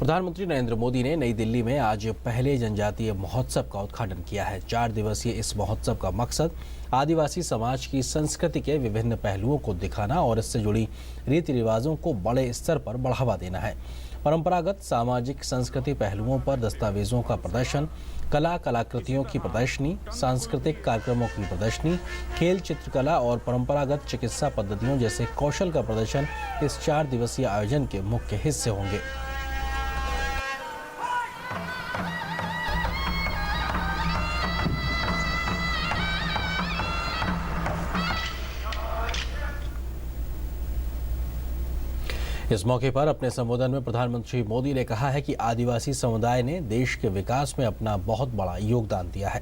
प्रधानमंत्री नरेंद्र मोदी ने नई दिल्ली में आज पहले जनजातीय महोत्सव का उद्घाटन किया है। 4 दिवसीय इस महोत्सव का मकसद आदिवासी समाज की संस्कृति के विभिन्न पहलुओं को दिखाना और इससे जुड़ी रीति रिवाजों को बड़े स्तर पर बढ़ावा देना है। परंपरागत सामाजिक संस्कृति पहलुओं पर दस्तावेजों का प्रदर्शन, कलाकृतियों की प्रदर्शनी, सांस्कृतिक कार्यक्रमों की प्रदर्शनी, खेल, चित्रकला और परंपरागत चिकित्सा पद्धतियों जैसे कौशल का प्रदर्शन इस 4 दिवसीय आयोजन के मुख्य हिस्से होंगे। इस मौके पर अपने संबोधन में प्रधानमंत्री मोदी ने कहा है कि आदिवासी समुदाय ने देश के विकास में अपना बहुत बड़ा योगदान दिया है।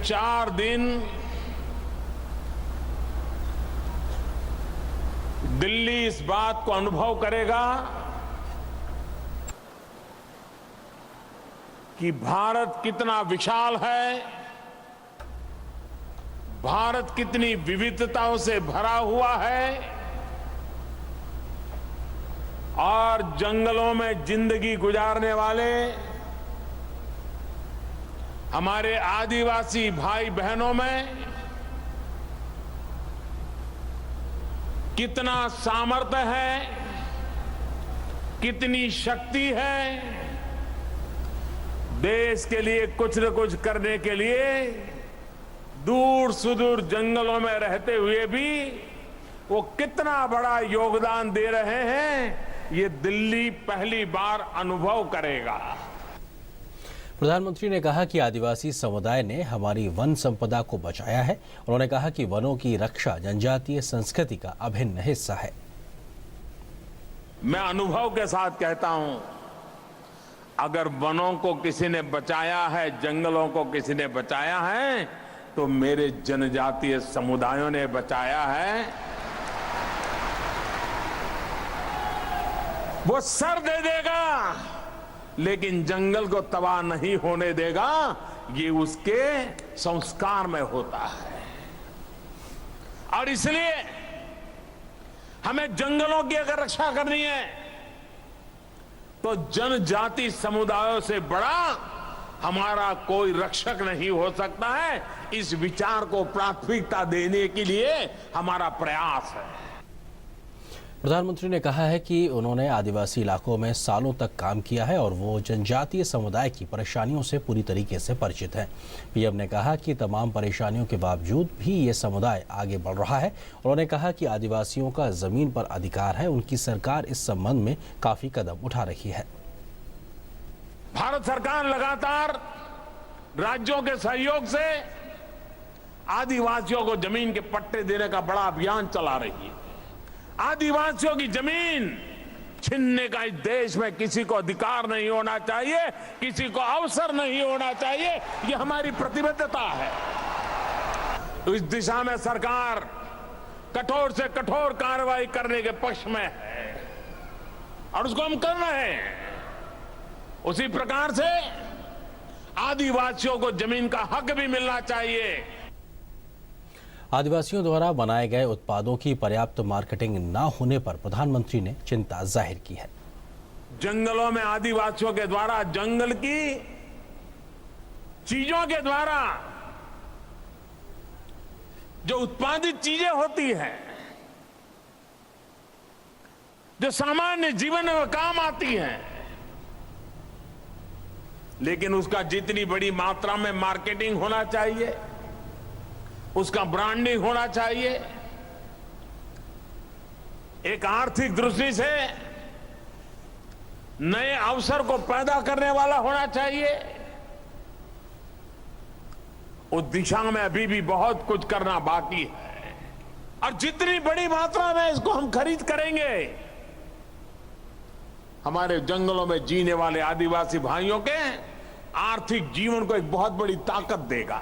4 दिन दिल्ली इस बात को अनुभव करेगा कि भारत कितना विशाल है, भारत कितनी विविधताओं से भरा हुआ है और जंगलों में जिंदगी गुजारने वाले हमारे आदिवासी भाई बहनों में कितना सामर्थ्य है, कितनी शक्ति है। देश के लिए कुछ न कुछ करने के लिए दूर सुदूर जंगलों में रहते हुए भी वो कितना बड़ा योगदान दे रहे हैं, ये दिल्ली पहली बार अनुभव करेगा। प्रधानमंत्री ने कहा कि आदिवासी समुदाय ने हमारी वन संपदा को बचाया है। उन्होंने कहा कि वनों की रक्षा जनजातीय संस्कृति का अभिन्न हिस्सा है। मैं अनुभव के साथ कहता हूं, अगर वनों को किसी ने बचाया है, जंगलों को किसी ने बचाया है, तो मेरे जनजातीय समुदायों ने बचाया है। वो सर दे देगा लेकिन जंगल को तबाह नहीं होने देगा, ये उसके संस्कार में होता है। और इसलिए हमें जंगलों की अगर रक्षा करनी है तो जनजाति समुदायों से बड़ा हमारा कोई रक्षक नहीं हो सकता है। इस विचार को प्राथमिकता देने के लिए हमारा प्रयास है। प्रधानमंत्री ने कहा है कि उन्होंने आदिवासी इलाकों में सालों तक काम किया है और वो जनजातीय समुदाय की परेशानियों से पूरी तरीके से परिचित हैं। पीएम ने कहा कि तमाम परेशानियों के बावजूद भी ये समुदाय आगे बढ़ रहा है। उन्होंने कहा कि आदिवासियों का जमीन पर अधिकार है। उनकी सरकार इस संबंध में काफी कदम उठा रही है। भारत सरकार लगातार राज्यों के सहयोग से आदिवासियों को जमीन के पट्टे देने का बड़ा अभियान चला रही है। आदिवासियों की जमीन छीनने का इस देश में किसी को अधिकार नहीं होना चाहिए, किसी को अवसर नहीं होना चाहिए। ये हमारी प्रतिबद्धता है। तो इस दिशा में सरकार कठोर से कठोर कार्रवाई करने के पक्ष में है और उसको हम कर रहे हैं। उसी प्रकार से आदिवासियों को जमीन का हक भी मिलना चाहिए। आदिवासियों द्वारा बनाए गए उत्पादों की पर्याप्त मार्केटिंग न होने पर प्रधानमंत्री ने चिंता जाहिर की है। जंगलों में आदिवासियों के द्वारा, जंगल की चीजों के द्वारा जो उत्पादित चीजें होती हैं, जो सामान्य जीवन में काम आती हैं, लेकिन उसका जितनी बड़ी मात्रा में मार्केटिंग होना चाहिए, उसका ब्रांडिंग होना चाहिए, एक आर्थिक दृष्टि से नए अवसर को पैदा करने वाला होना चाहिए, उस दिशा में अभी भी बहुत कुछ करना बाकी है। और जितनी बड़ी मात्रा में इसको हम खरीद करेंगे, हमारे जंगलों में जीने वाले आदिवासी भाइयों के आर्थिक जीवन को एक बहुत बड़ी ताकत देगा।